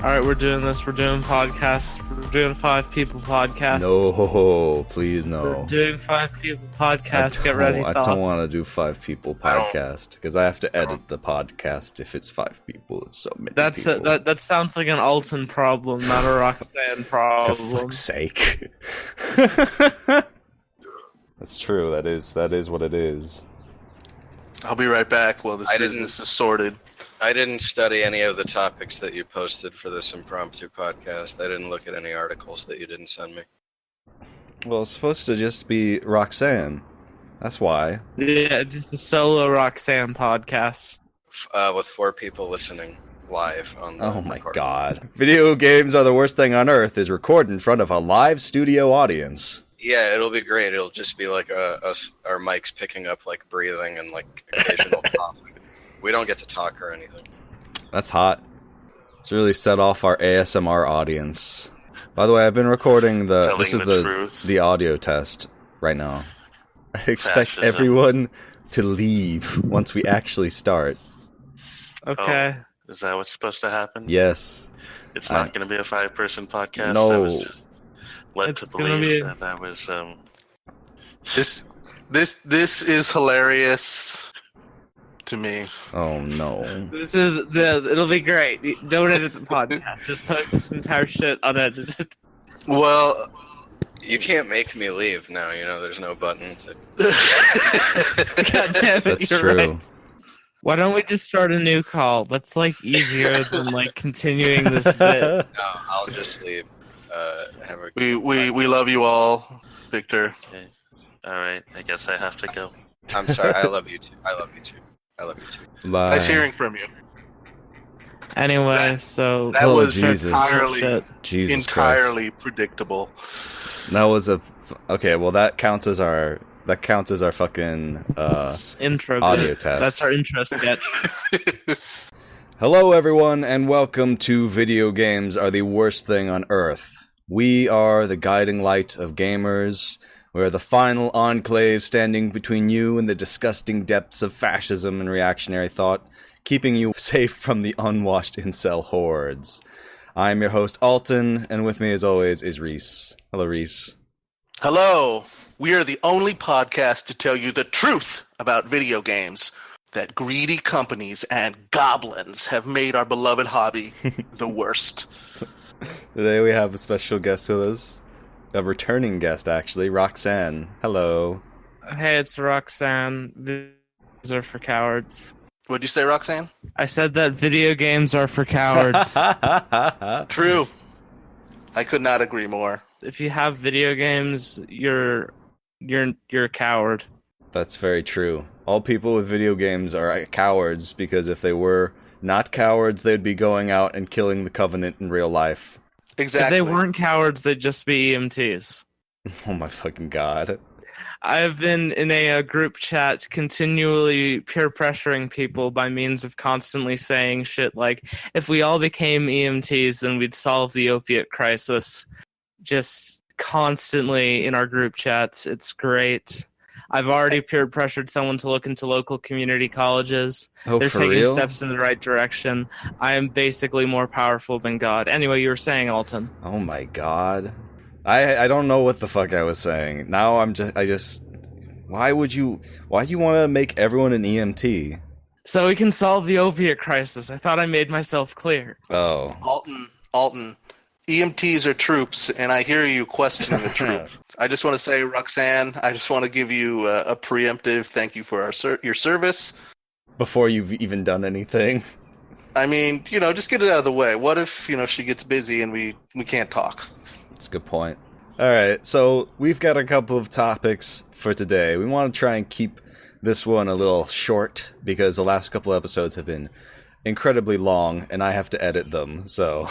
Alright, we're doing this. We're doing podcasts. We're doing 5 people podcast. No, please no. We're doing 5 people podcast. Get ready, I thoughts. don't want to do 5 people podcast because I have to edit the podcast if it's 5 people. It's so many people. That sounds like an Alton problem, not a Roxanne problem. For fuck's sake. That's true. That is what it is. I'll be right back while this business is sorted. I didn't study any of the topics that you posted for this impromptu podcast. I didn't look at any articles that you didn't send me. Well, it's supposed to just be Roxanne. That's why. Yeah, just a solo Roxanne podcast. With 4 people listening live on the Oh my recording. God. Video games are the worst thing on earth is record in front of a live studio audience. Yeah, it'll be great. It'll just be like our mics picking up like breathing and like occasional talking. We don't get to talk or anything. That's hot. It's really set off our ASMR audience. By the way, I've been recording the audio test right now. I expect everyone to leave once we actually start. Okay. Oh, is that what's supposed to happen? Yes. It's not going to be a 5-person podcast? No. I was just led to believe that was... This is hilarious to me. Oh no. It'll be great. Don't edit the podcast. Just post this entire shit unedited. Well, you can't make me leave now. You know, there's no button to. God damn it! That's you're true. Right. Why don't we just start a new call? That's like easier than like continuing this bit. No, I'll just leave. We love you all, Victor. Okay. All right. I guess I have to go. I'm sorry. I love you too. I love you too. Bye. Nice hearing from you. Anyway, that was Jesus. entirely predictable. That was okay. Well, that counts as our fucking intro audio bit. test. That's our intro sketch. Hello, everyone, and welcome to Video Games Are the Worst Thing on Earth. We are the guiding light of gamers. We're the final enclave standing between you and the disgusting depths of fascism and reactionary thought, keeping you safe from the unwashed incel hordes. I'm your host, Alton, and with me, as always, is Reese. Hello, Reese. Hello. We are the only podcast to tell you the truth about video games, that greedy companies and goblins have made our beloved hobby the worst. Today we have a special guest with us. A returning guest, actually, Roxanne. Hello. Hey, it's Roxanne. Videos are for cowards. What'd you say, Roxanne? I said that video games are for cowards. True. I could not agree more. If you have video games, you're a coward. That's very true. All people with video games are cowards because if they were not cowards, they'd be going out and killing the Covenant in real life. Exactly. If they weren't cowards, they'd just be EMTs. Oh my fucking god. I've been in a group chat continually peer pressuring people by means of constantly saying shit like, if we all became EMTs, then we'd solve the opiate crisis. Just constantly in our group chats. It's great. I've already peer pressured someone to look into local community colleges. Oh, They're for taking real? steps in the right direction. I am basically more powerful than God. Anyway, you were saying, Alton. Oh my god. I don't know what the fuck I was saying. Now why do you want to make everyone an EMT? So we can solve the opiate crisis. I thought I made myself clear. Oh. Alton, EMTs are troops, and I hear you questioning the truth. I just want to say, Roxanne, I just want to give you a preemptive thank you for your service. Before you've even done anything. I mean, just get it out of the way. What if, she gets busy and we can't talk? That's a good point. Alright, so we've got a couple of topics for today. We want to try and keep this one a little short because the last couple episodes have been incredibly long and I have to edit them, so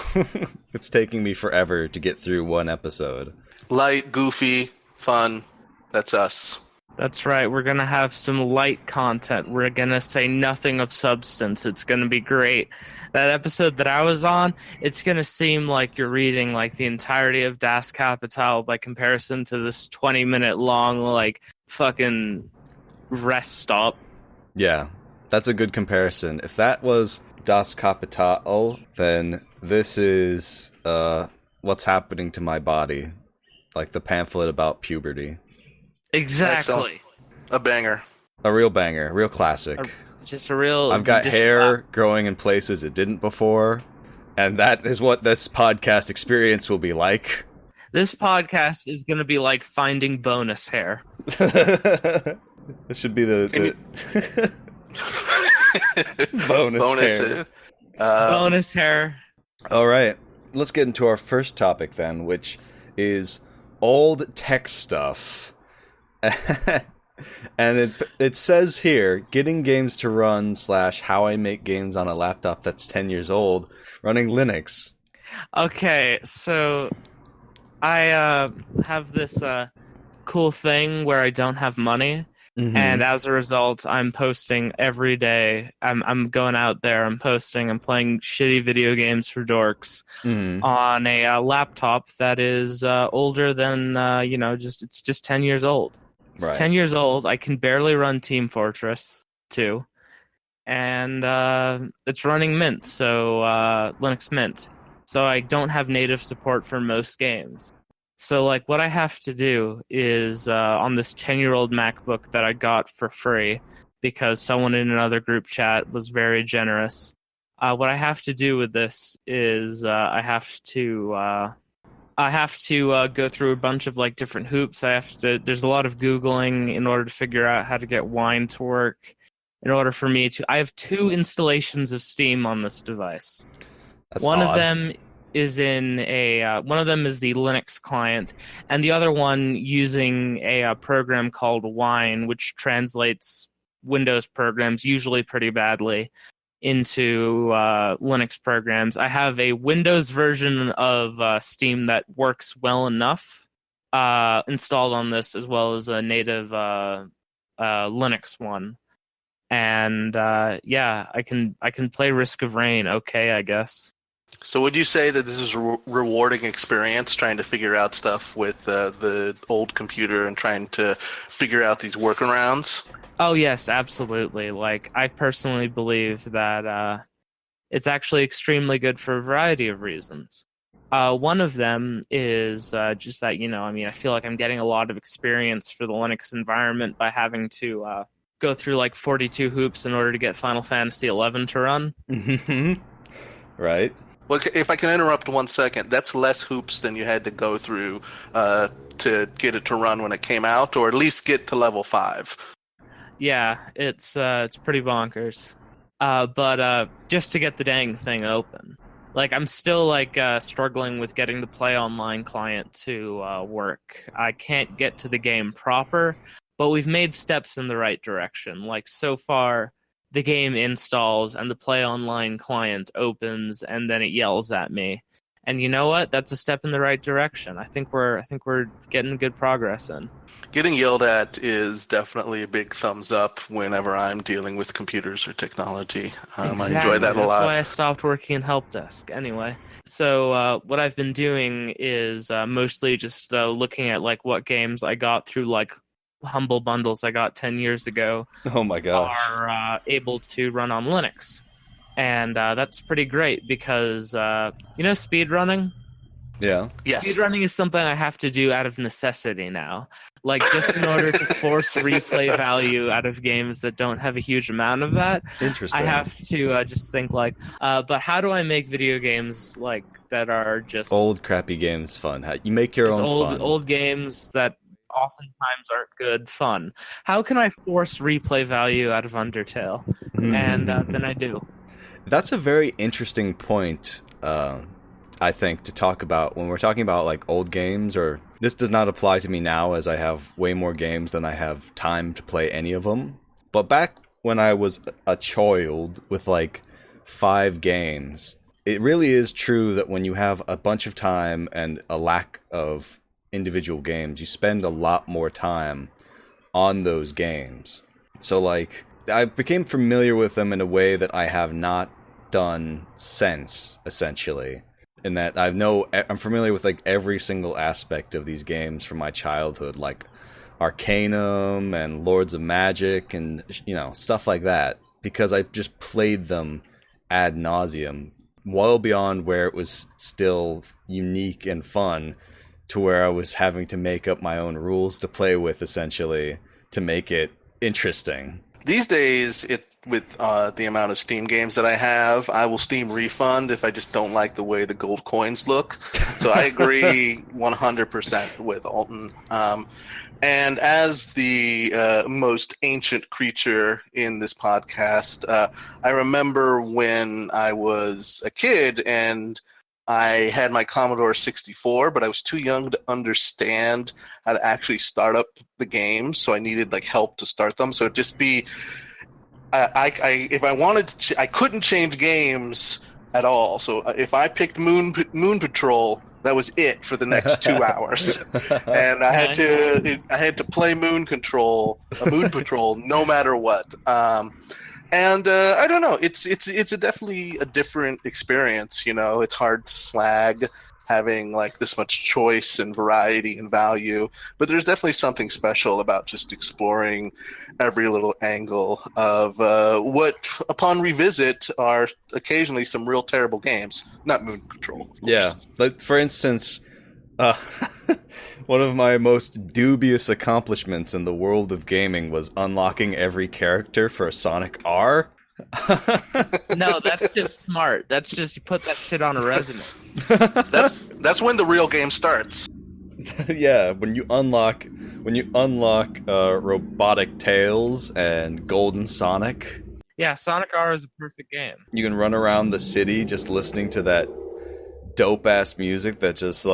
it's taking me forever to get through one episode. Light, goofy, fun. That's us. That's right. We're going to have some light content. We're going to say nothing of substance. It's going to be great. That episode that I was on, it's going to seem like you're reading like the entirety of Das Kapital by comparison to this 20-minute long like fucking rest stop. Yeah, that's a good comparison. If that was Das Kapital, then This is what's happening to my body, like the pamphlet about puberty. Exactly. A banger. A real banger, real classic. Just a real... I've got hair growing in places it didn't before, and that is what this podcast experience will be like. This podcast is going to be like finding bonus hair. This should be the bonus hair. Bonus hair. All right, let's get into our first topic then, which is old tech stuff. And it says here, getting games to run / how I make games on a laptop that's 10 years old, running Linux. Okay, so I have this cool thing where I don't have money, and as a result, I'm posting every day. I'm going out there, I'm posting, I'm playing shitty video games for dorks on a laptop that is older than, it's just 10 years old. It's 10 years old. I can barely run Team Fortress 2. And it's running Mint, so Linux Mint. So I don't have native support for most games. So like what I have to do is on this 10-year-old MacBook that I got for free because someone in another group chat was very generous. What I have to do with this is I have to go through a bunch of like different hoops. There's a lot of Googling in order to figure out how to get Wine to work. In order for me to, I have 2 installations of Steam on this device. That's one odd. of them is one of them is the Linux client, and the other one using a program called Wine, which translates Windows programs usually pretty badly into Linux programs. I have a Windows version of Steam that works well enough installed on this, as well as a native Linux one. And I can play Risk of Rain. Okay, I guess. So would you say that this is a rewarding experience, trying to figure out stuff with the old computer and trying to figure out these workarounds? Oh, yes, absolutely. Like, I personally believe that it's actually extremely good for a variety of reasons. One of them is just that, I feel like I'm getting a lot of experience for the Linux environment by having to go through like 42 hoops in order to get Final Fantasy XI to run. Right. Well, if I can interrupt 1 second, that's less hoops than you had to go through to get it to run when it came out, or at least get to level 5. Yeah, it's pretty bonkers. But just to get the dang thing open. Like, I'm still, struggling with getting the Play Online client to work. I can't get to the game proper, but we've made steps in the right direction. Like, so far, the game installs and the Play Online client opens, and then it yells at me. And you know what? That's a step in the right direction. I think we're getting good progress in. Getting yelled at is definitely a big thumbs up whenever I'm dealing with computers or technology. Exactly. I enjoy that a lot. That's why I stopped working in help desk. Anyway, so what I've been doing is mostly just looking at like what games I got through like humble bundles I got 10 years ago. Oh my gosh. Are able to run on Linux. And that's pretty great because, speedrunning? Yeah. Yes. Speedrunning is something I have to do out of necessity now. Like, just in order to force replay value out of games that don't have a huge amount of that. Interesting. I have to just think but how do I make video games, like, that are just... Old, crappy games fun. You make your own fun. Old games that oftentimes aren't good fun. How can I force replay value out of Undertale? And then I do. That's a very interesting point, I think, to talk about when we're talking about like old games. Or this does not apply to me now, as I have way more games than I have time to play any of them. But back when I was a child with like 5 games, it really is true that when you have a bunch of time and a lack of individual games, you spend a lot more time on those games. So like, I became familiar with them in a way that I have not done since, essentially. In that I'm familiar with like every single aspect of these games from my childhood, like Arcanum and Lords of Magic and stuff like that, because I just played them ad nauseum well beyond where it was still unique and fun to where I was having to make up my own rules to play with, essentially, to make it interesting. These days, with the amount of Steam games that I have, I will Steam refund if I just don't like the way the gold coins look. So I agree 100% with Alton. And as the most ancient creature in this podcast, I remember when I was a kid and I had my Commodore 64, but I was too young to understand how to actually start up the games, so I needed help to start them. So it'd just be, if I wanted to, I couldn't change games at all. So if I picked Moon Patrol, that was it for the next 2 hours, and I had to play Moon Patrol no matter what. And I don't know, it's definitely a different experience. It's hard to slag having this much choice and variety and value, but there's definitely something special about just exploring every little angle of what, upon revisit, are occasionally some real terrible games. Not Moon Patrol. Yeah, for instance, one of my most dubious accomplishments in the world of gaming was unlocking every character for Sonic R. No, that's just smart. That's just, you put that shit on a resume. That's when the real game starts. Yeah, when you unlock Robotic Tails and Golden Sonic. Yeah, Sonic R is a perfect game. You can run around the city just listening to that dope-ass music that just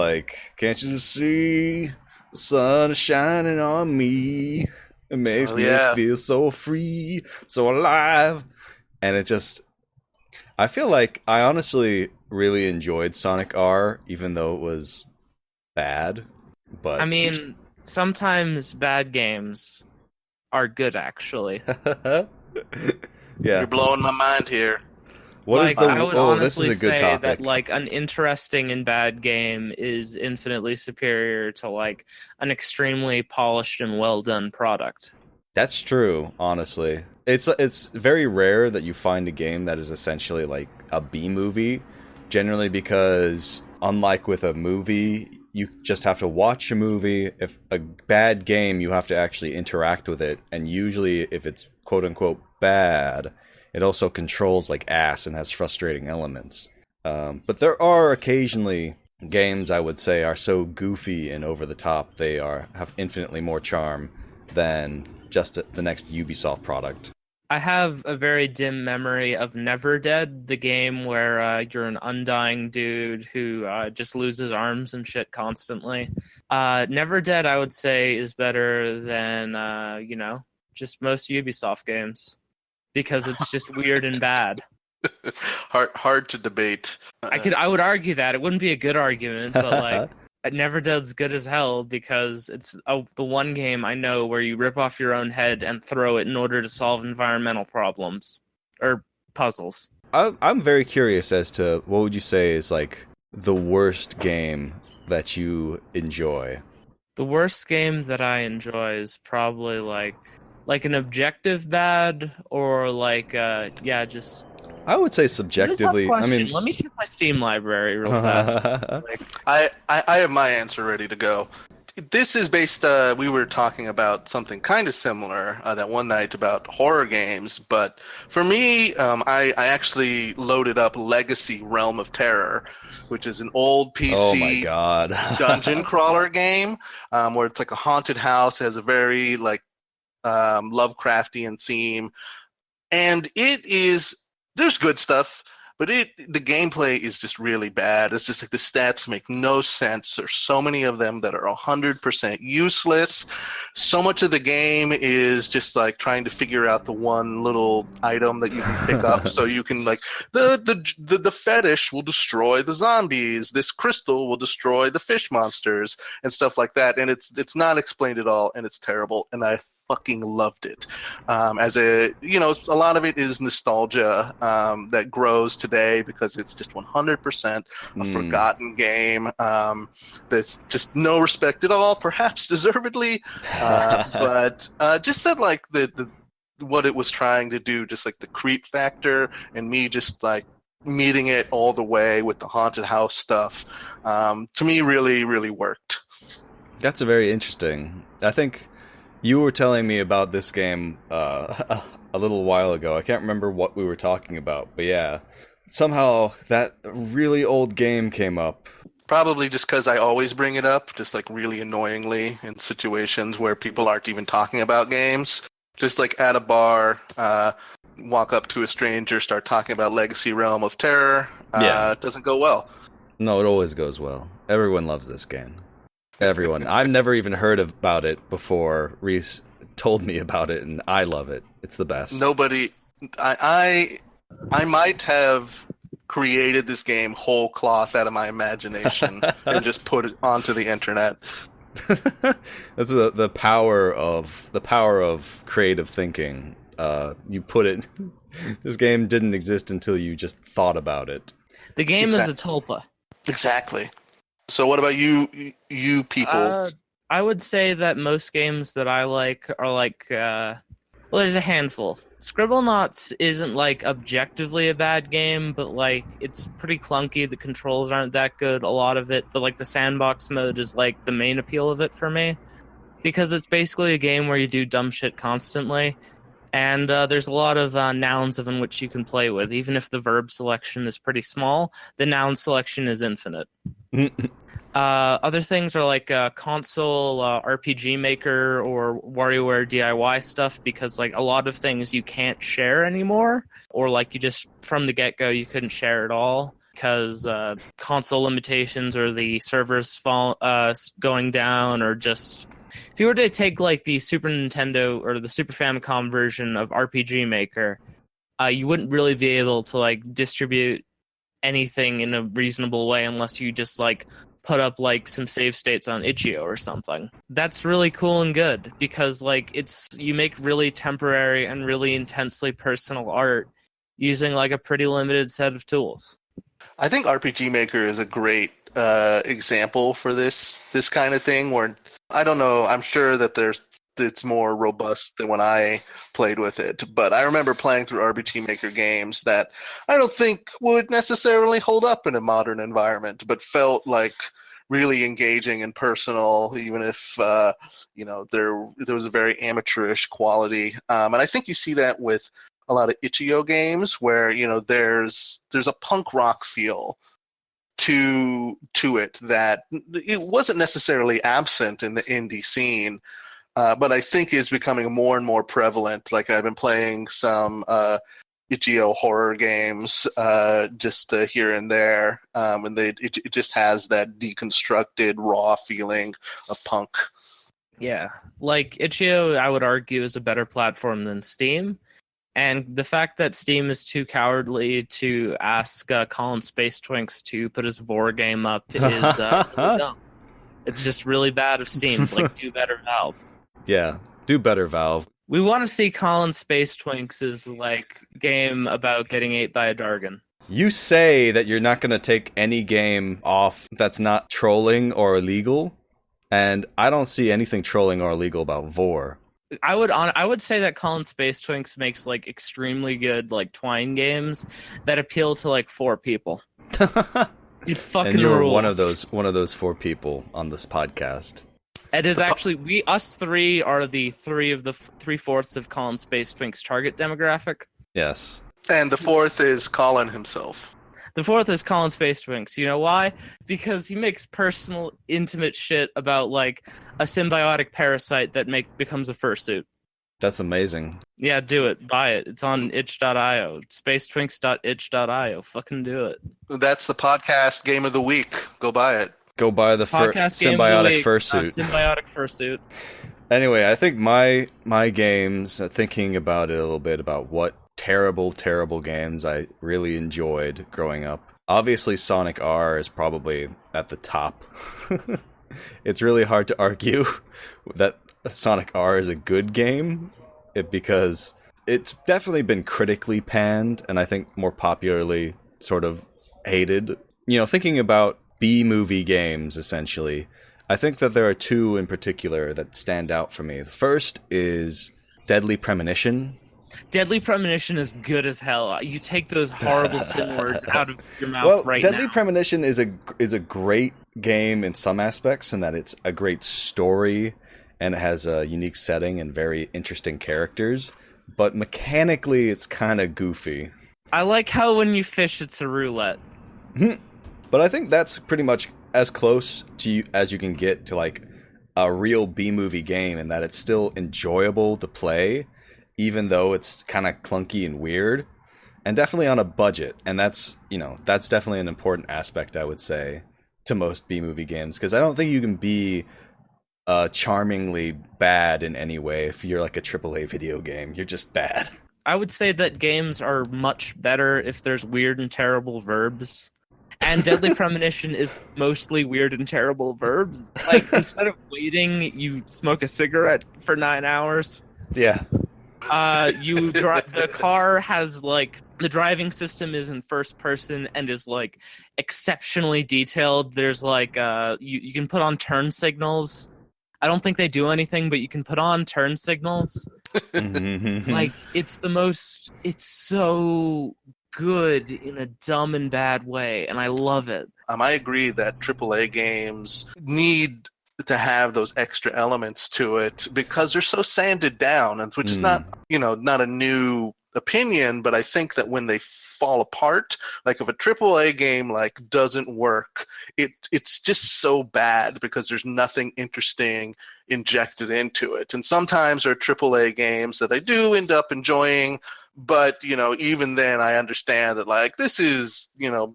can't you see the sun is shining on me? It makes me feel so free, so alive. And it just, I feel like I honestly really enjoyed Sonic R, even though it was bad. But I mean, sometimes bad games are good, actually. Yeah. You're blowing my mind here. I would honestly this is a good say topic. that an interesting and bad game is infinitely superior to an extremely polished and well done product. That's true, honestly. It's very rare that you find a game that is essentially a B movie, generally because unlike with a movie, you just have to watch a movie. If a bad game, you have to actually interact with it, and usually if it's quote unquote bad, it also controls like ass and has frustrating elements. But there are occasionally games I would say are so goofy and over the top they have infinitely more charm than just the next Ubisoft product. I have a very dim memory of Never Dead, the game where you're an undying dude who just loses arms and shit constantly. Never Dead, I would say, is better than, just most Ubisoft games, because it's just weird and bad. Hard to debate. I would argue that. It wouldn't be a good argument, but Never Dead's good as hell because it's the one game I know where you rip off your own head and throw it in order to solve environmental problems or puzzles. I'm very curious as to what would you say is the worst game that you enjoy? The worst game that I enjoy is probably an objective bad or just. I would say subjectively. I mean, let me check my Steam library real fast. I have my answer ready to go. This is based. We were talking about something kind of similar that one night about horror games, but for me, I actually loaded up Legacy: Realm of Terror, which is an old PC dungeon crawler game where it's a haunted house. It has a very Lovecraftian theme, and it is. There's good stuff, but the gameplay is just really bad. It's just the stats make no sense. There's so many of them that are 100% useless. So much of the game is just trying to figure out the one little item that you can pick up. So you can the fetish will destroy the zombies. This crystal will destroy the fish monsters and stuff like that. And it's not explained at all, and it's terrible. And I fucking loved it. As a lot of it is nostalgia that grows today because it's just 100% a forgotten game that's just no respect at all, perhaps deservedly, but just said the what it was trying to do, just the creep factor, and me just meeting it all the way with the haunted house stuff, to me really, really worked. That's very interesting. I think you were telling me about this game a little while ago. I can't remember what we were talking about, but yeah. Somehow that really old game came up. Probably just because I always bring it up, just like really annoyingly in situations where people aren't even talking about games. Just like at a bar, walk up to a stranger, start talking about Legacy Realm of Terror. It doesn't go well. No, it always goes well. Everyone loves this game. Everyone. I've never even heard about it before Reese told me about it, and I love it. It's the best. Nobody... I might have created this game whole cloth out of my imagination and just put it onto the internet. That's the power of creative thinking. You put it. This game didn't exist until you just thought about it. The game is a tulpa. Exactly. So, what about you people? I would say that most games that I like are like. Well, there's a handful. Scribblenauts isn't like objectively a bad game, but like it's pretty clunky. The controls aren't that good, a lot of it, but like the sandbox mode is like the main appeal of it for me, because it's basically a game where you do dumb shit constantly, and there's a lot of nouns in which you can play with. Even if the verb selection is pretty small, the noun selection is infinite. Other things are like console RPG Maker or WarioWare DIY stuff, because like a lot of things you can't share anymore, or like you just from the get-go you couldn't share at all because console limitations or the servers going down, or just if you were to take like the Super Nintendo or the Super Famicom version of RPG Maker, you wouldn't really be able to like distribute anything in a reasonable way unless you just like put up like some save states on itch.io or something. That's really cool and good, because like you make really temporary and really intensely personal art using like a pretty limited set of tools. I think RPG Maker is a great example for this kind of thing, where I don't know, I'm sure that it's more robust than when I played with it, but I remember playing through RPG Maker games that I don't think would necessarily hold up in a modern environment, but felt like really engaging and personal, even if there was a very amateurish quality. And I think you see that with a lot of itch.io games, where there's a punk rock feel to it that it wasn't necessarily absent in the indie scene, but I think is becoming more and more prevalent. Like I've been playing some itch.io horror games just here and there, and it just has that deconstructed, raw feeling of punk. Yeah, like itch.io, I would argue, is a better platform than Steam. And the fact that Steam is too cowardly to ask Colin Space Twinks to put his Vor game up is really dumb. It's just really bad of Steam. Like, do better, Valve. Yeah, do better, Valve. We want to see Colin Space Twinks' like game about getting ate by a Dargan. You say that you're not going to take any game off that's not trolling or illegal, and I don't see anything trolling or illegal about Vor. I would say that Colin Space Twinks makes like extremely good like Twine games that appeal to like 4 people. It fucking and you're rules. one of those 4 people on this podcast. It is actually us 3 are the 3 of the 3/4 of Colin Space Twinks' target demographic. Yes. And the 4th is Colin himself. The 4th is Colin Space Twinks. You know why? Because he makes personal, intimate shit about like a symbiotic parasite that becomes a fursuit. That's amazing. Yeah, do it. Buy it. It's on itch.io. Spacetwinks.itch.io. Fucking do it. That's the podcast game of the week. Go buy it. Go buy the symbiotic fursuit. Symbiotic fursuit. Anyway, I think my games, thinking about it a little bit, about what terrible games I really enjoyed growing up. Obviously, Sonic R is probably at the top. It's really hard to argue that Sonic R is a good game, because it's definitely been critically panned, and I think more popularly sort of hated. Thinking about B-movie games, essentially, I think that there are 2 in particular that stand out for me. The first is Deadly Premonition, Deadly Premonition is good as hell. You take those horrible sin words out of your mouth well, right now. Deadly Premonition is a great game in some aspects, in that it's a great story and it has a unique setting and very interesting characters. But mechanically, it's kind of goofy. I like how when you fish, it's a roulette. But I think that's pretty much as close to you as you can get to like a real B-movie game, in that it's still enjoyable to play, even though it's kind of clunky and weird, and definitely on a budget. And that's definitely an important aspect, I would say, to most B-movie games, because I don't think you can be charmingly bad in any way if you're like a AAA video game. You're just bad. I would say that games are much better if there's weird and terrible verbs. And Deadly Premonition is mostly weird and terrible verbs. Like, instead of waiting, you smoke a cigarette for 9 hours. Yeah. You drive. The car has, like, the driving system is in first person and is, like, exceptionally detailed. There's, like, you can put on turn signals. I don't think they do anything, but you can put on turn signals. Like, it's so good in a dumb and bad way, and I love it. I agree that AAA games need to have those extra elements to it because they're so sanded down, and which is not a new opinion, but I think that when they fall apart, like if a AAA game like doesn't work, it's just so bad because there's nothing interesting injected into it. And sometimes there are AAA games that I do end up enjoying, but even then I understand that like this is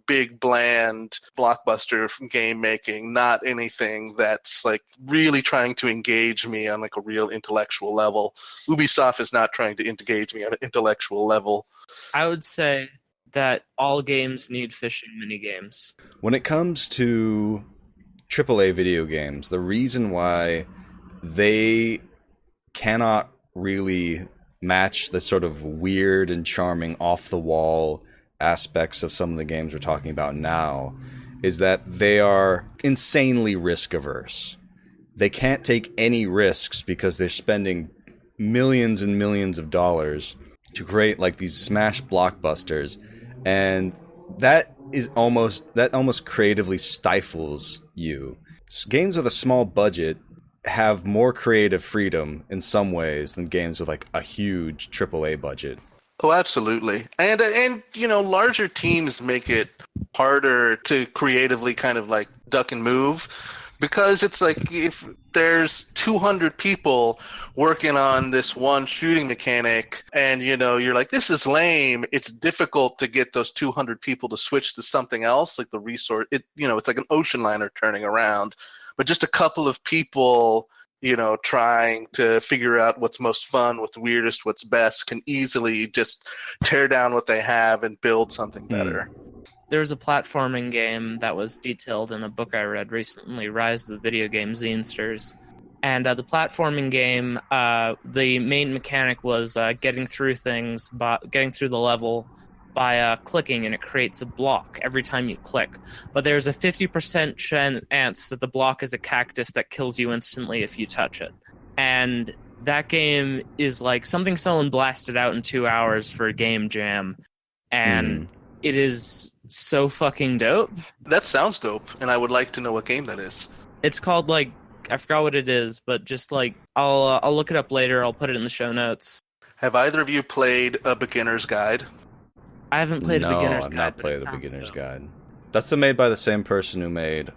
big bland blockbuster game making, not anything that's like really trying to engage me on like a real intellectual level. Ubisoft is not trying to engage me on an intellectual level. I would say that all games need fishing minigames. When it comes to AAA video games, the reason why they cannot really match the sort of weird and charming off-the-wall aspects of some of the games we're talking about now is that they are insanely risk-averse. They can't take any risks because they're spending millions and millions of dollars to create like these smash blockbusters, and that almost creatively stifles you. Games with a small budget have more creative freedom in some ways than games with like a huge AAA budget. Oh, absolutely. And larger teams make it harder to creatively kind of like duck and move, because it's like if there's 200 people working on this one shooting mechanic and you're like, this is lame, it's difficult to get those 200 people to switch to something else, like the resource, it's like an ocean liner turning around. But just a couple of people, trying to figure out what's most fun, what's weirdest, what's best, can easily just tear down what they have and build something better. There's a platforming game that was detailed in a book I read recently, Rise of the Video Game Zinesters. And the platforming game, the main mechanic was getting through the level by clicking, and it creates a block every time you click. But there's a 50% chance that the block is a cactus that kills you instantly if you touch it. And that game is like something someone blasted out in 2 hours for a game jam. And it is so fucking dope. That sounds dope, and I would like to know what game that is. It's called, like, I forgot what it is, but just like, I'll look it up later. I'll put it in the show notes. Have either of you played A Beginner's Guide? I haven't played The Beginner's Guide. No, I've not played The Beginner's Guide. That's made by the same person who made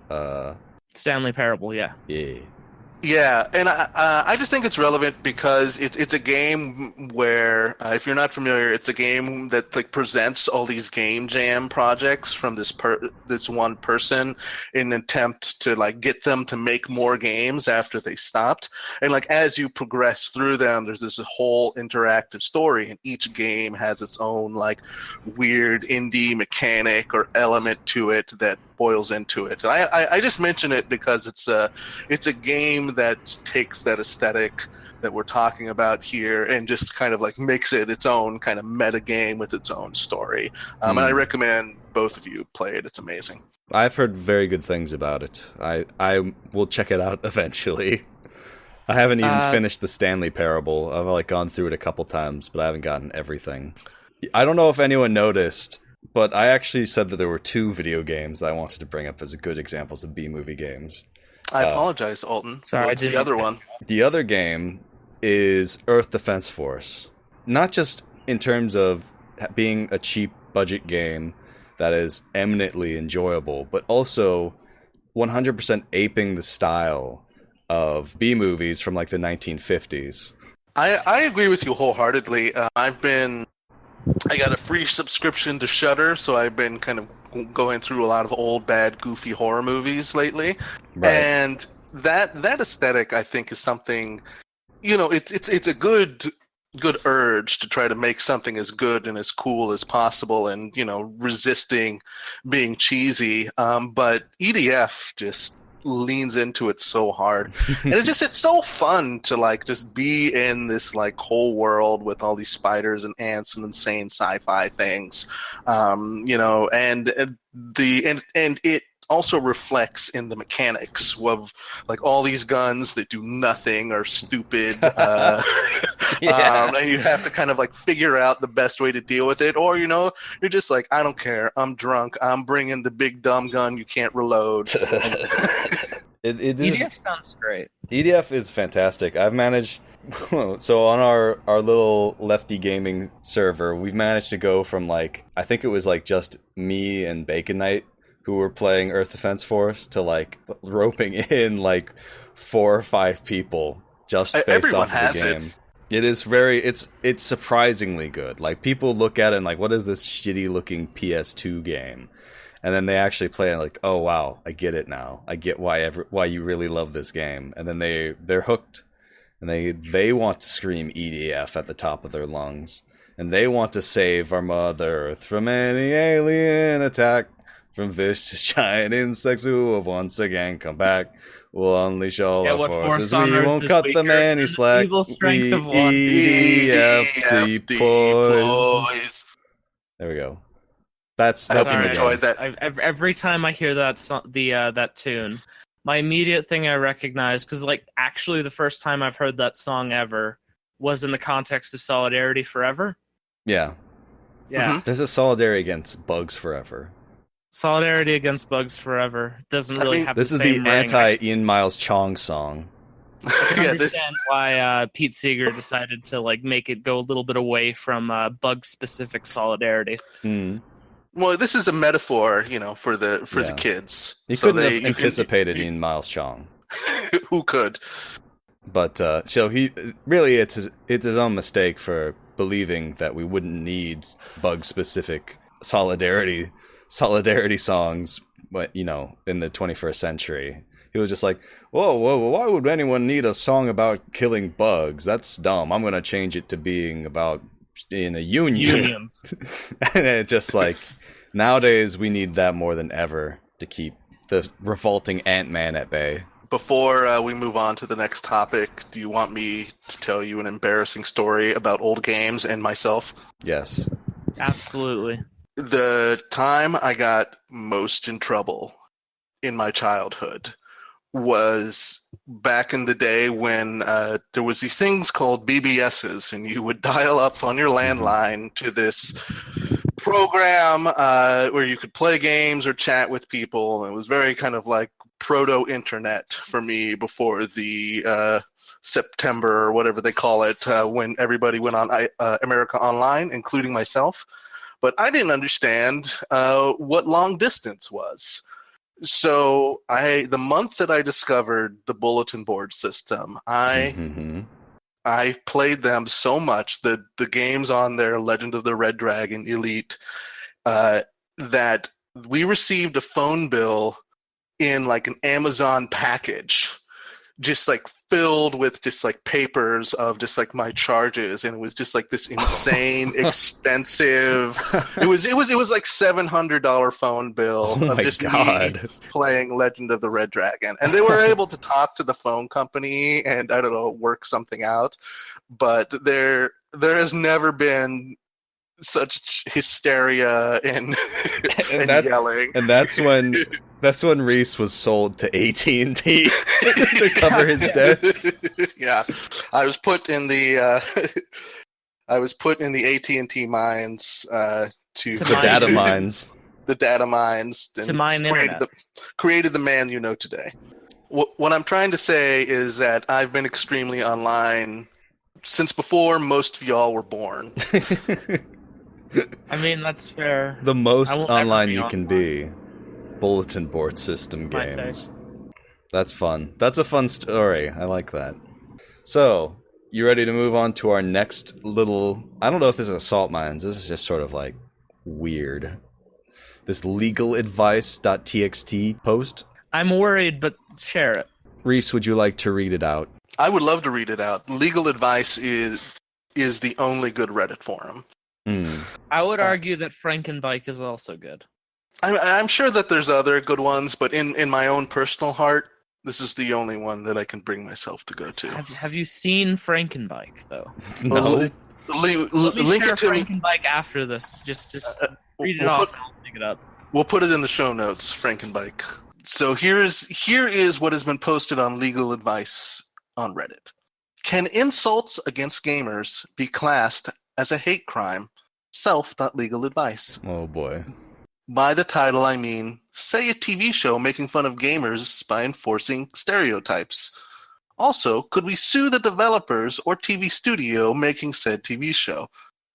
Stanley Parable, yeah. Yeah. Yeah, and I just think it's relevant because it's a game where, if you're not familiar, it's a game that like presents all these game jam projects from this one person in an attempt to like get them to make more games after they stopped. And like as you progress through them, there's this whole interactive story, and each game has its own like weird indie mechanic or element to it that boils into it. I just mention it because it's a game that takes that aesthetic that we're talking about here and just kind of like makes it its own kind of meta game with its own story. And I recommend both of you play it. It's amazing. I've heard very good things about it. I will check it out eventually. I haven't even finished the Stanley Parable. I've like gone through it a couple times, but I haven't gotten everything. I don't know if anyone noticed, but I actually said that there were 2 video games that I wanted to bring up as good examples of B-movie games. I apologize, Alton. Sorry, What's the other one? The other game is Earth Defense Force. Not just in terms of being a cheap budget game that is eminently enjoyable, but also 100% aping the style of B-movies from like the 1950s. I agree with you wholeheartedly. I got a free subscription to Shudder, so I've been kind of going through a lot of old, bad, goofy horror movies lately. Right. And that aesthetic, I think, is something, it's a good urge to try to make something as good and as cool as possible and, resisting being cheesy. But EDF just leans into it so hard. And it's so fun to like just be in this like whole world with all these spiders and ants and insane sci-fi things. And it also reflects in the mechanics of like all these guns that do nothing or stupid. And you have to kind of like figure out the best way to deal with it, or you're just like, I don't care, I'm drunk, I'm bringing the big dumb gun you can't reload. EDF sounds great. EDF is fantastic. I've managed, so on our little lefty gaming server, we've managed to go from like, I think it was like just me and Bacon Knight who were playing Earth Defense Force to like roping in like 4 or 5 people just based off of the game. It is it's surprisingly good. Like people look at it and like, what is this shitty looking PS2 game? And then they actually play and like, oh wow, I get it now. I get why you really love this game. And then they're hooked, and they want to scream EDF at the top of their lungs, and they want to save our Mother Earth from any alien attack, from vicious giant insects who have once again come back. We'll unleash all our forces. We won't cut them any slack. Evil strength of one. EDF deploys. There we go. That's enjoyed that. Every time I hear that that tune, my immediate thing I recognize, because like actually the first time I've heard that song ever was in the context of Solidarity Forever. Yeah. Yeah. There's a solidarity against Bugs Forever. Solidarity against Bugs Forever doesn't really have this the is same the ring. anti-Ian Miles Chong song. I can understand why Pete Seeger decided to like make it go a little bit away from bug-specific solidarity. Mm. Well, this is a metaphor, for the kids. He couldn't have anticipated Ian Miles Chong. Who could? But so he really, it's his own mistake for believing that we wouldn't need bug-specific solidarity songs, but in the 21st century. He was just like, whoa, why would anyone need a song about killing bugs? That's dumb. I'm going to change it to being about in a unions. And it's just like, nowadays we need that more than ever to keep the revolting Ant-Man at bay. Before we move on to the next topic, do you want me to tell you an embarrassing story about old games and myself? Yes. Absolutely. The time I got most in trouble in my childhood was back in the day when there was these things called BBSs, and you would dial up on your landline to this program where you could play games or chat with people. And it was very kind of like proto-internet for me before the September or whatever they call it, when everybody went on America Online, including myself. But I didn't understand what long distance was. So the month that I discovered the bulletin board system, I played them so much, the games on there, Legend of the Red Dragon, Elite, that we received a phone bill in like an Amazon package, just like filled with just like papers of just like my charges, and it was just like this insane expensive. It was like $700 phone bill of just me playing Legend of the Red Dragon, and they were able to talk to the phone company and I don't know, work something out. But there has never been such hysteria and yelling. And that's when Reese was sold to AT&T to cover his debts. Yeah, I was put in the AT&T mines to the data mines. The data mines to mine internet. Created the man you know today. What I'm trying to say is that I've been extremely online since before most of y'all were born. I mean, that's fair. The most online you can be. Bulletin board system games. That's fun. That's a fun story. I like that. So, you ready to move on to our next little... I don't know if this is assault mines. This is just sort of like weird. This legaladvice.txt post. I'm worried, but share it. Reese, would you like to read it out? I would love to read it out. Legal Advice is the only good Reddit forum. I would argue that Frankenbike is also good. I'm sure that there's other good ones, but in my own personal heart, this is the only one that I can bring myself to go to. Have you seen Frankenbike, though? No. Link it to me. Frankenbike after this. Just read it off and I'll pick it up. We'll put it in the show notes, Frankenbike. So here is what has been posted on Legal Advice on Reddit. Can insults against gamers be classed as a hate crime? Self.legaladvice. Oh boy. By the title, I mean, say a TV show making fun of gamers by enforcing stereotypes. Also, could we sue the developers or TV studio making said TV show?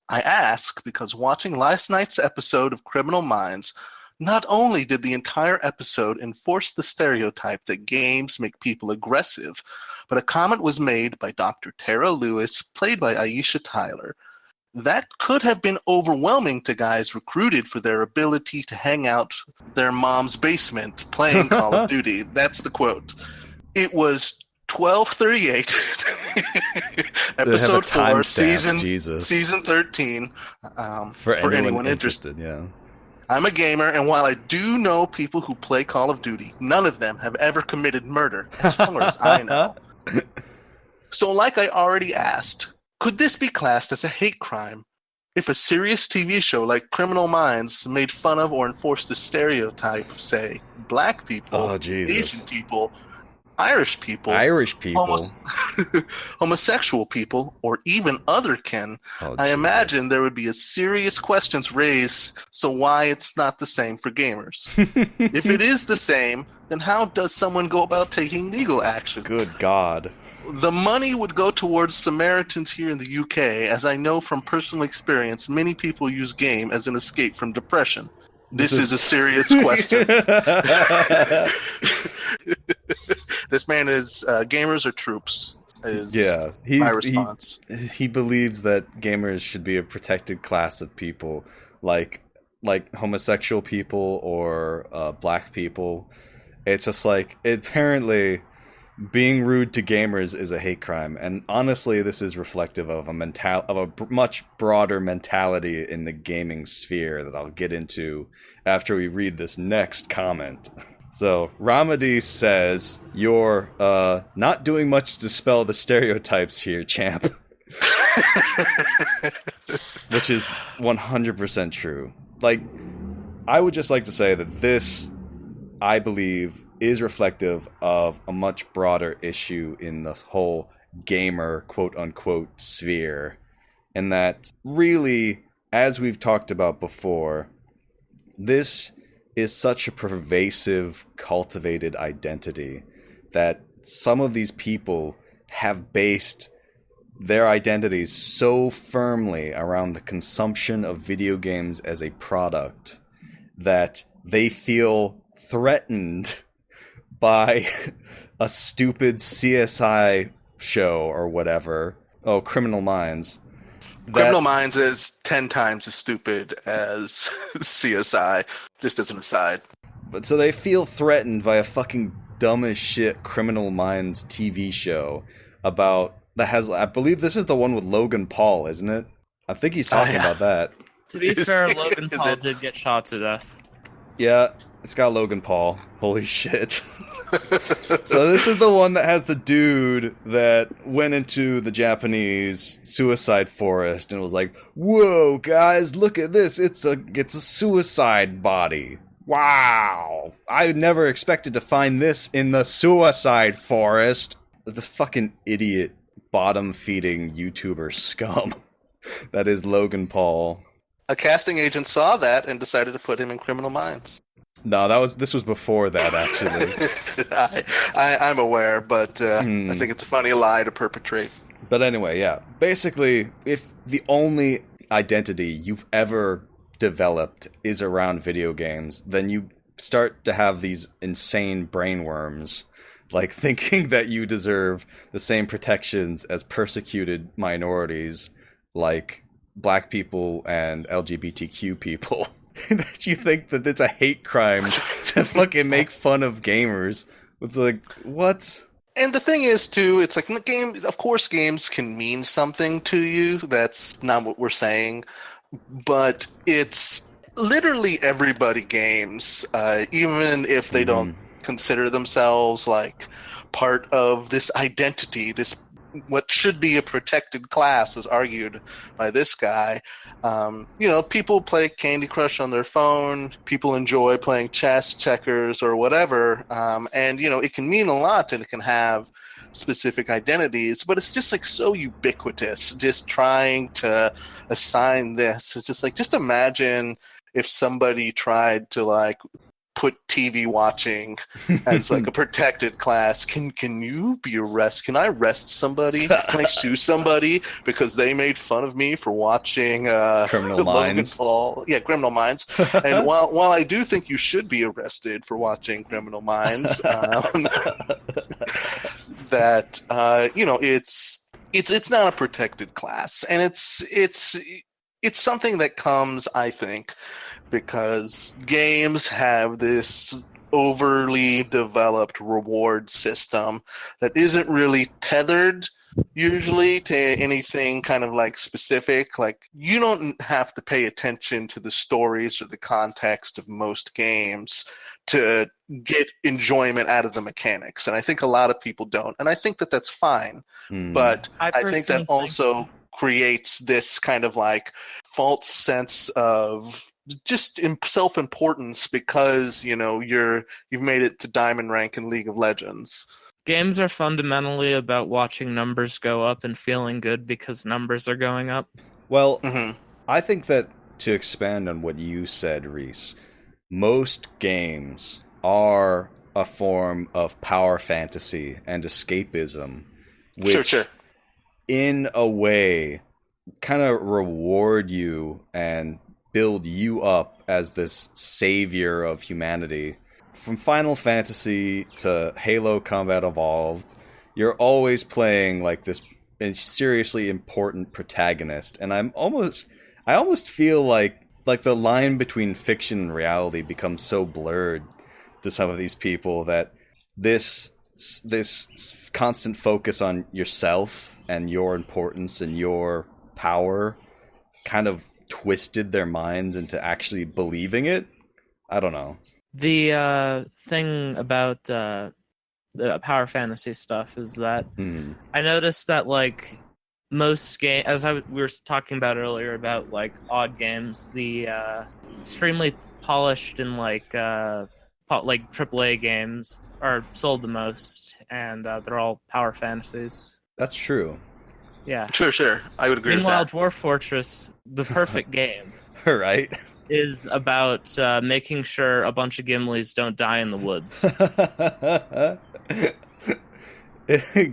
I ask because watching last night's episode of Criminal Minds, not only did the entire episode enforce the stereotype that games make people aggressive, but a comment was made by Dr. Tara Lewis, played by Aisha Tyler. That could have been overwhelming to guys recruited for their ability to hang out their mom's basement playing Call of Duty. That's the quote. It was 12:38, episode 4, season 13. For anyone interested, yeah. I'm a gamer, and while I do know people who play Call of Duty, none of them have ever committed murder, as far as I know. So like I already asked, could this be classed as a hate crime if a serious TV show like Criminal Minds made fun of or enforced the stereotype of, say, black people, Asian people, Irish people, homosexual people, or even otherkin? I imagine there would be a serious questions raised, so why it's not the same for gamers. If it is the same, then how does someone go about taking legal action? Good God. The money would go towards Samaritans here in the UK, as I know from personal experience, many people use game as an escape from depression. This is a serious question. This man is gamers or troops. My response. He believes that gamers should be a protected class of people, like homosexual people or black people. It's just like, apparently being rude to gamers is a hate crime, and honestly, this is reflective of a much broader mentality in the gaming sphere that I'll get into after we read this next comment. So, Ramadi says, "You're not doing much to dispel the stereotypes here, champ." Which is 100% true. Like, I would just like to say that this, I believe, is reflective of a much broader issue in this whole gamer quote-unquote sphere. And that really, as we've talked about before, this is such a pervasive, cultivated identity that some of these people have based their identities so firmly around the consumption of video games as a product that they feel threatened by a stupid CSI show or whatever. Oh, Criminal Minds. Criminal Minds is 10 times as stupid as CSI, just as an aside. But so they feel threatened by a fucking dumb as shit Criminal Minds TV show about that has, I believe this is the one with Logan Paul, isn't it? I think he's talking about that. To be fair, Logan Paul did get shot to death. Yeah, it's got Logan Paul. Holy shit. So this is the one that has the dude that went into the Japanese suicide forest and was like, "Whoa, guys, look at this! It's a suicide body. Wow! I never expected to find this in the suicide forest." The fucking idiot bottom-feeding YouTuber scum that is Logan Paul. A casting agent saw that and decided to put him in Criminal Minds. No, this was before that, actually. I'm aware, but I think it's a funny lie to perpetrate. But anyway, yeah. Basically, if the only identity you've ever developed is around video games, then you start to have these insane brainworms, like thinking that you deserve the same protections as persecuted minorities, like black people and LGBTQ people. That you think that it's a hate crime to fucking make fun of gamers. It's like, what? And the thing is, too, it's like, of course games can mean something to you. That's not what we're saying. But it's literally everybody games, even if they don't consider themselves like part of this identity, this what should be a protected class, as argued by this guy. People play Candy Crush on their phone. People enjoy playing chess, checkers, or whatever. And it can mean a lot and it can have specific identities, but it's just like so ubiquitous, just trying to assign this. It's just like, just imagine if somebody tried to like put TV watching as like a protected class. Can you be arrested? Can I arrest somebody? Can I sue somebody because they made fun of me for watching Criminal Minds? Paul? Yeah, Criminal Minds. And while I do think you should be arrested for watching Criminal Minds, that it's not a protected class, and it's something that comes, I think, because games have this overly developed reward system that isn't really tethered usually to anything kind of like specific. Like, you don't have to pay attention to the stories or the context of most games to get enjoyment out of the mechanics, and I think a lot of people don't, and I think that that's fine. But I think that also creates this kind of like false sense of just self-importance because you've made it to diamond rank in League of Legends. Games are fundamentally about watching numbers go up and feeling good because numbers are going up. Well, I think that to expand on what you said, Reese, most games are a form of power fantasy and escapism, which in a way kind of reward you and build you up as this savior of humanity. From Final Fantasy to Halo Combat Evolved, you're always playing like this seriously important protagonist, and I almost feel like the line between fiction and reality becomes so blurred to some of these people that this constant focus on yourself and your importance and your power kind of twisted their minds into actually believing it. I don't know. The thing about the power fantasy stuff is that I noticed that like most game, we were talking about earlier about like odd games, the extremely polished and like AAA games are sold the most, and they're all power fantasies. That's true. Yeah. Sure. I would agree with that. Meanwhile, Dwarf Fortress, the perfect game, right, is about making sure a bunch of Gimlis don't die in the woods.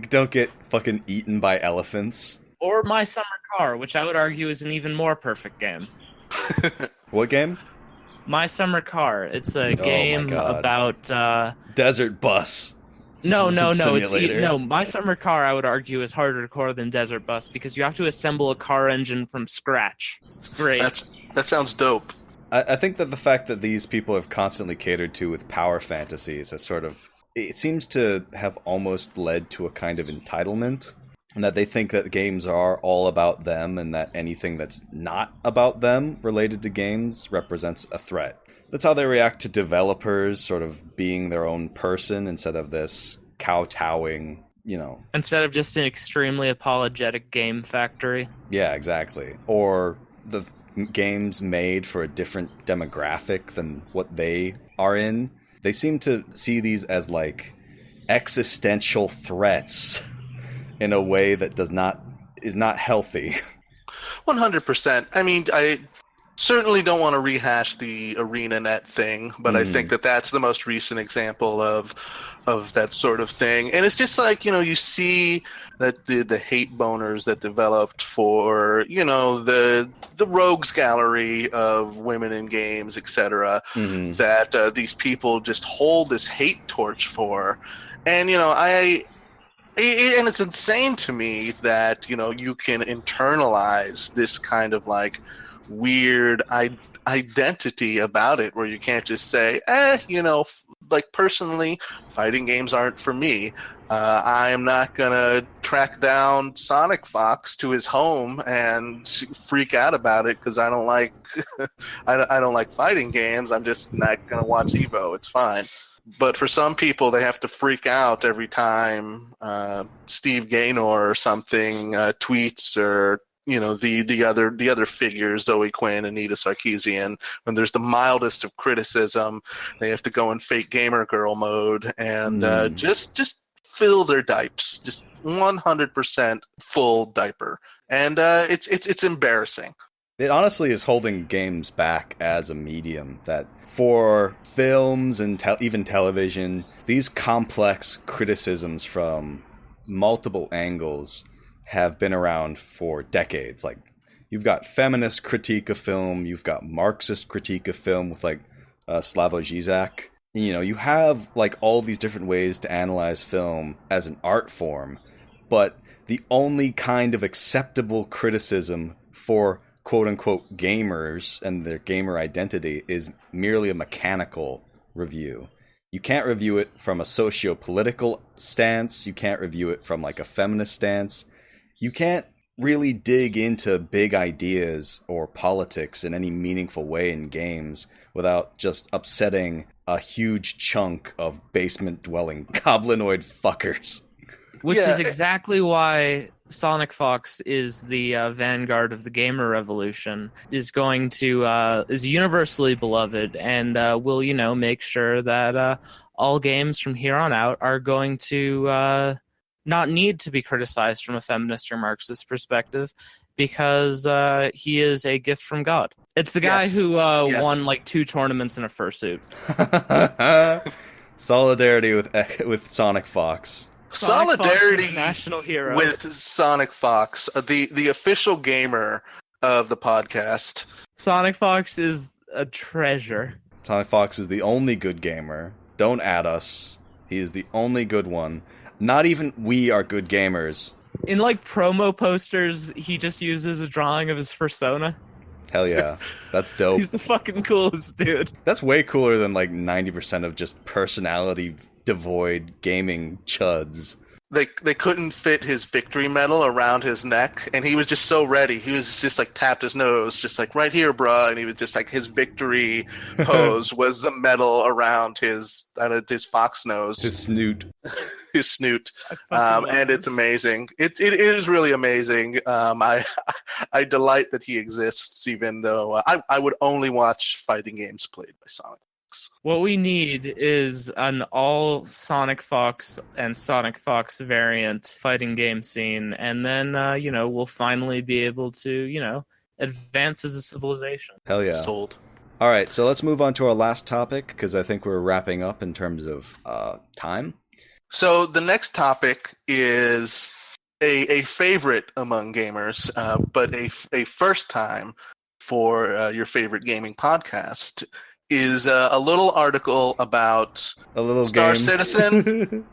Don't get fucking eaten by elephants. Or My Summer Car, which I would argue is an even more perfect game. What game? My Summer Car. It's a game about Desert Bus. No. My Summer Car, I would argue, is harder to core than Desert Bus because you have to assemble a car engine from scratch. It's great. That sounds dope. I think that the fact that these people have constantly catered to with power fantasies has sort of, it seems to have almost led to a kind of entitlement, and that they think that games are all about them and that anything that's not about them related to games represents a threat. That's how they react to developers sort of being their own person instead of this kowtowing, Instead of just an extremely apologetic game factory. Yeah, exactly. Or the games made for a different demographic than what they are in. They seem to see these as like existential threats in a way that is not healthy. 100%. I mean, I certainly don't want to rehash the ArenaNet thing, but I think that that's the most recent example of that sort of thing. And it's just like, you see that the hate boners that developed for, the rogues gallery of women in games, etc., that these people just hold this hate torch for. And, and it's insane to me that, you can internalize this kind of like weird identity about it, where you can't just say, like personally, fighting games aren't for me. I am not gonna track down Sonic Fox to his home and freak out about it because I don't like I don't like fighting games. I'm just not gonna watch Evo. It's fine. But for some people, they have to freak out every time Steve Gaynor or something tweets, or the other figures, Zoe Quinn, Anita Sarkeesian. When there's the mildest of criticism, they have to go in fake gamer girl mode and just fill their diapers, just 100% full diaper, and it's embarrassing. It honestly is holding games back as a medium. That for films and even television, these complex criticisms from multiple angles have been around for decades. Like, you've got feminist critique of film, you've got Marxist critique of film with like Slavoj Žižek. You have like all these different ways to analyze film as an art form, but the only kind of acceptable criticism for quote-unquote gamers and their gamer identity is merely a mechanical review. You can't review it from a socio-political stance, you can't review it from like a feminist stance. You can't really dig into big ideas or politics in any meaningful way in games without just upsetting a huge chunk of basement-dwelling goblinoid fuckers. Which is exactly why Sonic Fox is the vanguard of the gamer revolution, is universally beloved, and will, make sure that all games from here on out are going to not need to be criticized from a feminist or Marxist perspective, because he is a gift from God. It's the guy who won like 2 tournaments in a fursuit. Solidarity with Sonic Fox. Solidarity national hero with Sonic Fox, the official gamer of the podcast. Sonic Fox is a treasure. Sonic Fox is the only good gamer. Don't add us. He is the only good one. Not even we are good gamers. In like promo posters, he just uses a drawing of his persona. Hell yeah. That's dope. He's the fucking coolest dude. That's way cooler than like 90% of just personality devoid gaming chuds. They couldn't fit his victory medal around his neck, and he was just so ready. He was just like tapped his nose, just like, right here, bruh, and he was just like, his victory pose was the medal around his fox nose. His snoot. His snoot. And it's amazing. It is really amazing. I delight that he exists, even though I would only watch fighting games played by Sonic. What we need is an all Sonic Fox and Sonic Fox variant fighting game scene, and then, we'll finally be able to, advance as a civilization. Hell yeah. Sold. All right, so let's move on to our last topic, because I think we're wrapping up in terms of time. So the next topic is a favorite among gamers, but a first time for your favorite gaming podcast. Is a little article about a little Star game. Citizen.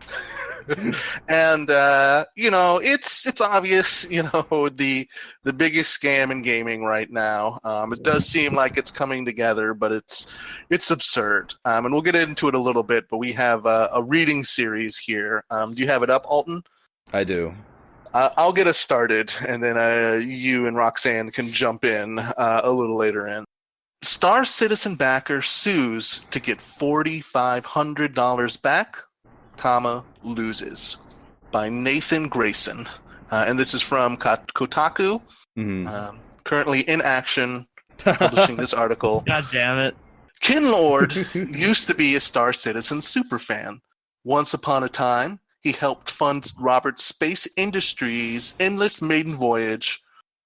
And it's obvious, the biggest scam in gaming right now. It does seem like it's coming together, but it's absurd. And we'll get into it a little bit, but we have a reading series here. Do you have it up, Alton? I do. I'll get us started, and then you and Roxanne can jump in a little later in. Star Citizen backer sues to get $4,500 back, loses, by Nathan Grayson. And this is from Kotaku, currently in action, publishing this article. God damn it. Ken Lord used to be a Star Citizen superfan. Once upon a time, he helped fund Robert Space Industries' endless maiden voyage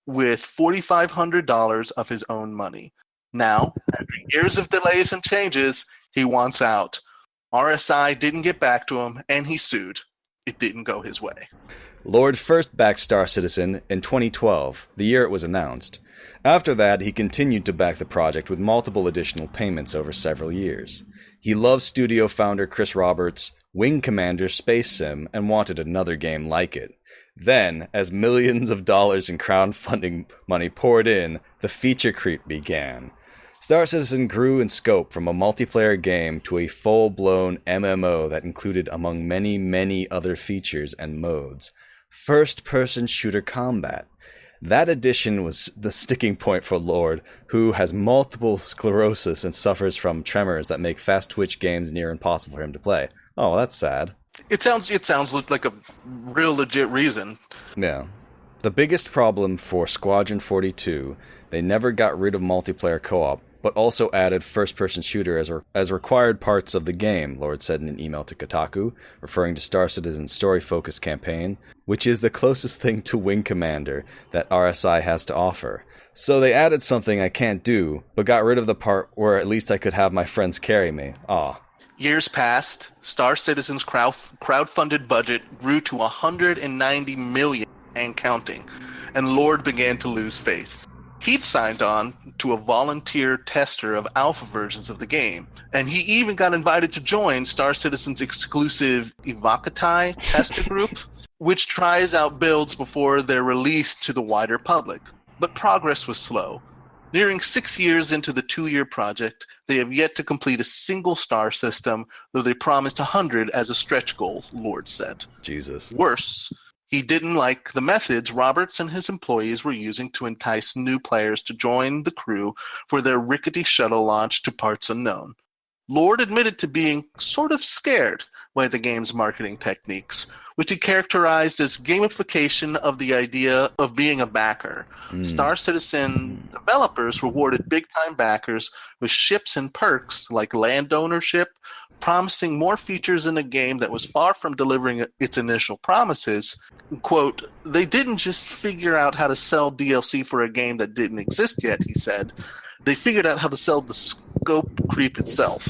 with $4,500 of his own money. Now, after years of delays and changes, he wants out. RSI didn't get back to him, and he sued. It didn't go his way. Lord first backed Star Citizen in 2012, the year it was announced. After that, he continued to back the project with multiple additional payments over several years. He loved studio founder Chris Roberts' Wing Commander Space Sim and wanted another game like it. Then, as millions of dollars in crowdfunding money poured in, the feature creep began. Star Citizen grew in scope from a multiplayer game to a full-blown MMO that included, among many, many other features and modes, first-person shooter combat. That addition was the sticking point for Lord, who has multiple sclerosis and suffers from tremors that make fast-twitch games near impossible for him to play. Oh, that's sad. It sounds like a real legit reason. Yeah. The biggest problem for Squadron 42, they never got rid of multiplayer co-op, but also added first-person shooter as required parts of the game, Lord said in an email to Kotaku, referring to Star Citizen's story-focused campaign, which is the closest thing to Wing Commander that RSI has to offer. So they added something I can't do, but got rid of the part where at least I could have my friends carry me. Aw. Years passed, Star Citizen's crowdfunded budget grew to $190 million and counting, and Lord began to lose faith. He'd signed on to a volunteer tester of alpha versions of the game, and he even got invited to join Star Citizen's exclusive VGATWTOE tester group, which tries out builds before they're released to the wider public. But progress was slow. Nearing 6 years into the 2-year project, they have yet to complete a single star system, though they promised 100 as a stretch goal, Lord said. Jesus. Worse, he didn't like the methods Roberts and his employees were using to entice new players to join the crew for their rickety shuttle launch to parts unknown. Lord admitted to being sort of scared by the game's marketing techniques, which he characterized as gamification of the idea of being a backer. Star Citizen developers rewarded big-time backers with ships and perks like land ownership, promising more features in a game that was far from delivering its initial promises. Quote, "They didn't just figure out how to sell DLC for a game that didn't exist yet," he said. "They figured out how to sell the scope creep itself."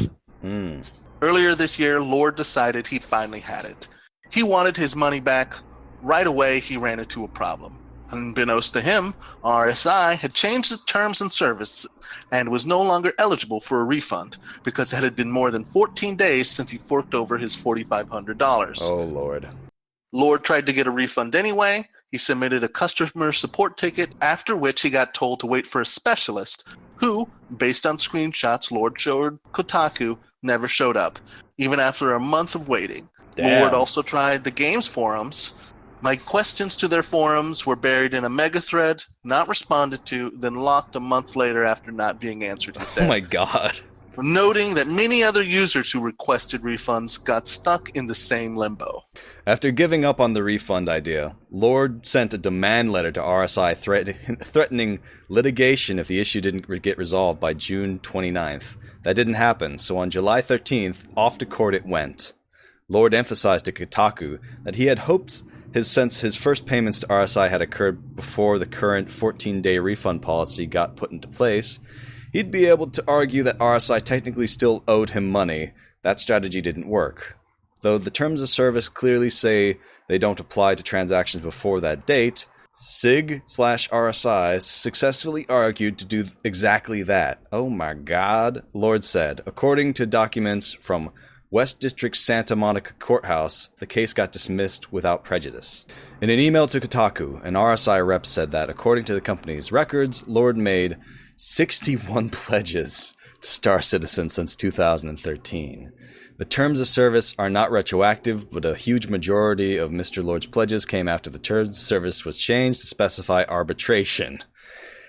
Earlier this year, Lord decided he'd finally had it. He wanted his money back. Right away, he ran into a problem. Unbeknownst to him, RSI had changed its terms and service and was no longer eligible for a refund because it had been more than 14 days since he forked over his $4,500. Oh, Lord. Lord tried to get a refund anyway. He submitted a customer support ticket, after which he got told to wait for a specialist who, based on screenshots Lord showed Kotaku, never showed up, even after a month of waiting. Damn. Lord also tried the game's forums. My questions to their forums were buried in a mega thread, not responded to, then locked a month later after not being answered, he said. Oh my god. Noting that many other users who requested refunds got stuck in the same limbo. After giving up on the refund idea, Lord sent a demand letter to RSI threatening litigation if the issue didn't get resolved by June 29th. That didn't happen, so on July 13th, off to court it went. Lord emphasized to Kotaku that he had hoped since his first payments to RSI had occurred before the current 14-day refund policy got put into place, he'd be able to argue that RSI technically still owed him money. That strategy didn't work. Though the terms of service clearly say they don't apply to transactions before that date, SIG/RSI successfully argued to do exactly that. Oh my god, Lord said. According to documents from West District Santa Monica Courthouse, the case got dismissed without prejudice. In an email to Kotaku, an RSI rep said that, according to the company's records, Lord made 61 pledges to Star Citizen since 2013. The terms of service are not retroactive, but a huge majority of Mr. Lord's pledges came after the terms of service was changed to specify arbitration.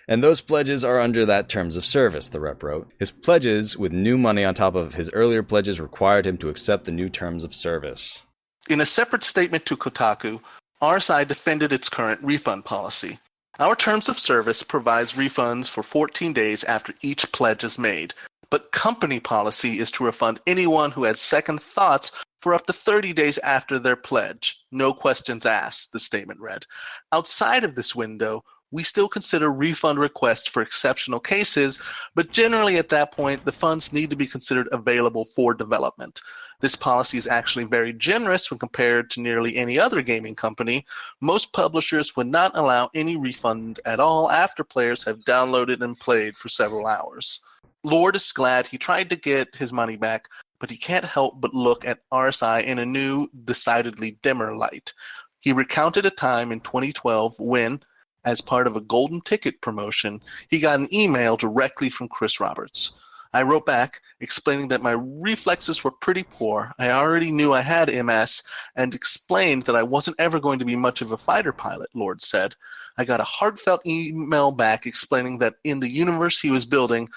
And those pledges are under that terms of service, the rep wrote. His pledges, with new money on top of his earlier pledges, required him to accept the new terms of service. In a separate statement to Kotaku, RSI defended its current refund policy. Our terms of service provides refunds for 14 days after each pledge is made, but company policy is to refund anyone who had second thoughts for up to 30 days after their pledge. No questions asked, the statement read. Outside of this window, we still consider refund requests for exceptional cases, but generally at that point, the funds need to be considered available for development. This policy is actually very generous when compared to nearly any other gaming company. Most publishers would not allow any refund at all after players have downloaded and played for several hours. Lord is glad he tried to get his money back, but he can't help but look at RSI in a new, decidedly dimmer light. He recounted a time in 2012 when, as part of a golden ticket promotion, he got an email directly from Chris Roberts. I wrote back, explaining that my reflexes were pretty poor. I already knew I had MS, and explained that I wasn't ever going to be much of a fighter pilot, Lord said. I got a heartfelt email back explaining that in the universe he was building,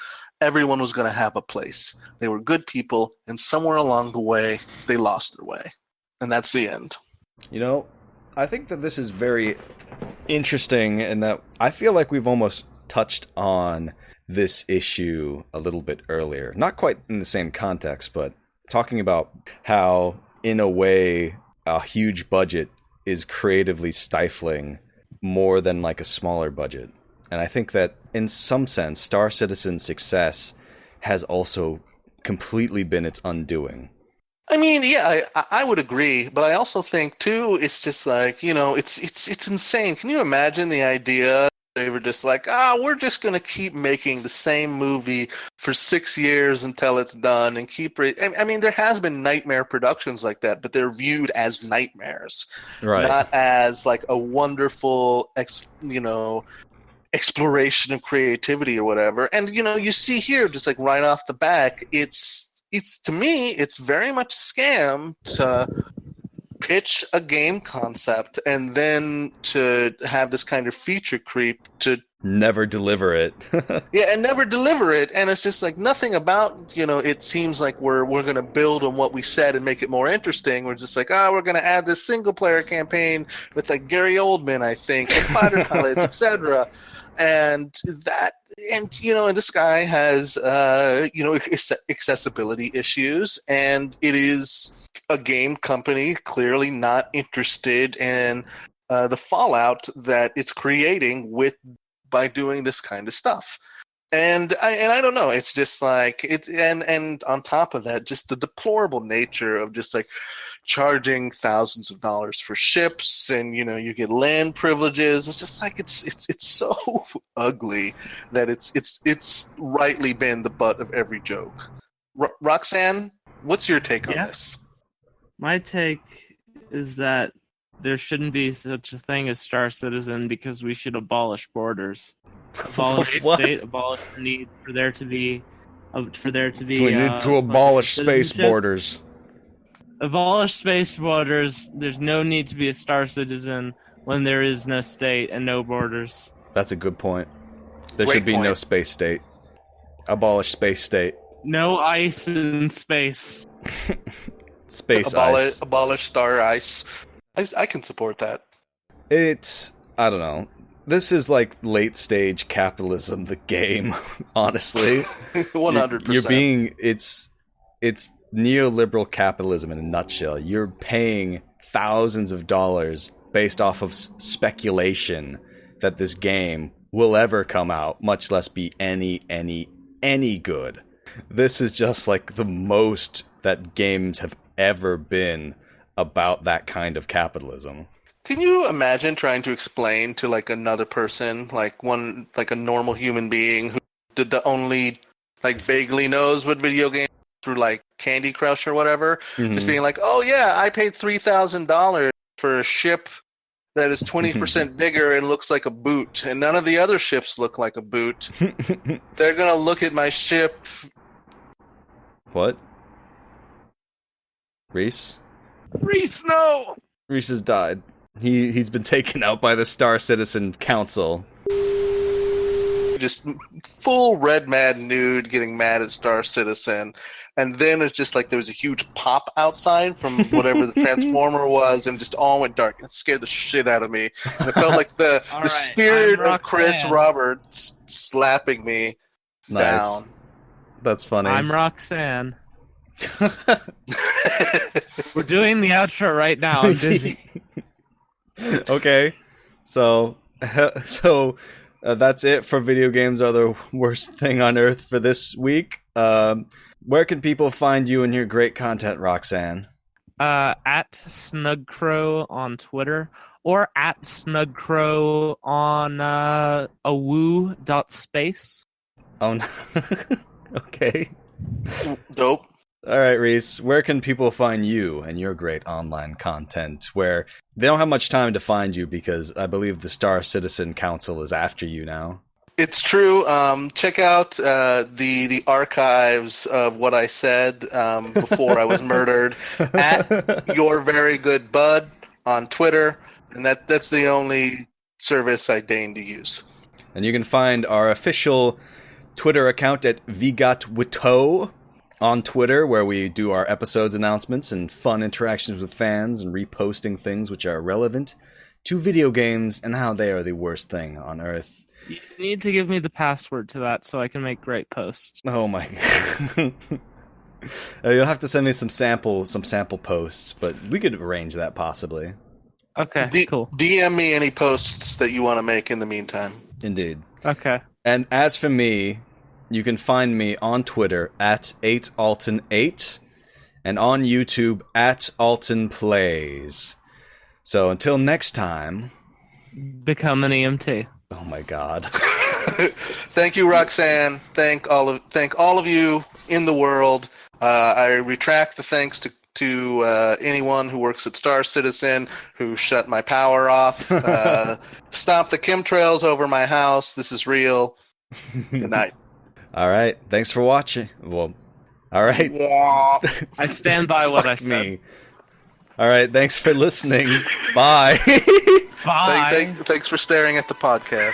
everyone was going to have a place. They were good people, and somewhere along the way, they lost their way. And that's the end. You know, I think that this is very interesting in that I feel like we've almost touched on this issue a little bit earlier. Not quite in the same context, but talking about how, in a way, a huge budget is creatively stifling more than like a smaller budget. And I think that in some sense, Star Citizen's success has also completely been its undoing. I mean, yeah, I would agree, but I also think too, it's just like, you know, it's insane. Can you imagine the idea? They were just like, we're just going to keep making the same movie for 6 years until it's done and keep I mean, there has been nightmare productions like that, but they're viewed as nightmares, right? Not as like a wonderful, exploration of creativity or whatever. And, you know, you see here, just like right off the back, it's to me, it's very much a scam to pitch a game concept and then to have this kind of feature creep to never deliver it. Yeah, and never deliver it. And it's just like nothing about, you know, it seems like we're going to build on what we said and make it more interesting. We're just like, we're going to add this single player campaign with like Gary Oldman, I think, and fighter pilots, etc. And that, and, you know, and this guy has, accessibility issues, and it is a game company clearly not interested in the fallout that it's creating by doing this kind of stuff. And I don't know, it's just like it, and on top of that, just the deplorable nature of just like charging thousands of dollars for ships, and you know, you get land privileges. It's just like it's so ugly that it's rightly been the butt of every joke. Roxanne, what's your take on this? My take is that there shouldn't be such a thing as Star Citizen because we should abolish borders. Abolish state, abolish the need for there to be. We need to abolish space borders. Abolish space borders. There's no need to be a Star Citizen when there is no state and no borders. That's a good point. There should be no space state. Abolish space state. No ice in space. Space ice. Abolish star ice. I can support that. I don't know. This is like late stage capitalism, the game, honestly. 100%. It's neoliberal capitalism in a nutshell. You're paying thousands of dollars based off of speculation that this game will ever come out, much less be any good. This is just like the most that games have ever been about that kind of capitalism. Can you imagine trying to explain to like another person, like a normal human being who only like vaguely knows what video games through like Candy Crush or whatever, just being like, oh yeah, I paid $3,000 for a ship that is 20% bigger and looks like a boot, and none of the other ships look like a boot. They're gonna look at my ship. What? Reese, no! Reese has died. He's been taken out by the Star Citizen Council. just full red mad nude, getting mad at Star Citizen. And then it's just like there was a huge pop outside from whatever the transformer was, and just all went dark. It scared the shit out of me. And it felt like the spirit of Chris Roberts slapping me down. That's funny. I'm Roxanne. We're doing the outro right now. I'm busy. Okay. So that's it for Video Games Are the Worst Thing on Earth for this week. Where can people find you and your great content, Roxanne? At Snugcrow on Twitter, or at Snugcrow on awoo.space. Oh, no. Okay. Dope. All right, Reese, where can people find you and your great online content where they don't have much time to find you because I believe the Star Citizen Council is after you now? It's true. Check out the archives of what I said before I was murdered at Your Very Good Bud on Twitter, and that's the only service I deign to use. And you can find our official Twitter account at VGATWTOE on Twitter, where we do our episodes announcements and fun interactions with fans and reposting things which are relevant to video games and how they are the worst thing on Earth. You need to give me the password to that so I can make great posts. Oh my god. You'll have to send me some sample posts, but we could arrange that possibly. Okay, cool. DM me any posts that you want to make in the meantime. Indeed. Okay. And as for me, you can find me on Twitter at 8alton8 and on YouTube at Alton Plays. So until next time, become an EMT. Oh my god. Thank you, Roxanne. Thank all of you in the world. I retract the thanks to anyone who works at Star Citizen who shut my power off. Stop the chemtrails over my house. This is real. Good night. All right. Thanks for watching. Well, all right. I stand by what I said. Me. All right. Thanks for listening. Bye. Bye. Thanks for staring at the podcast.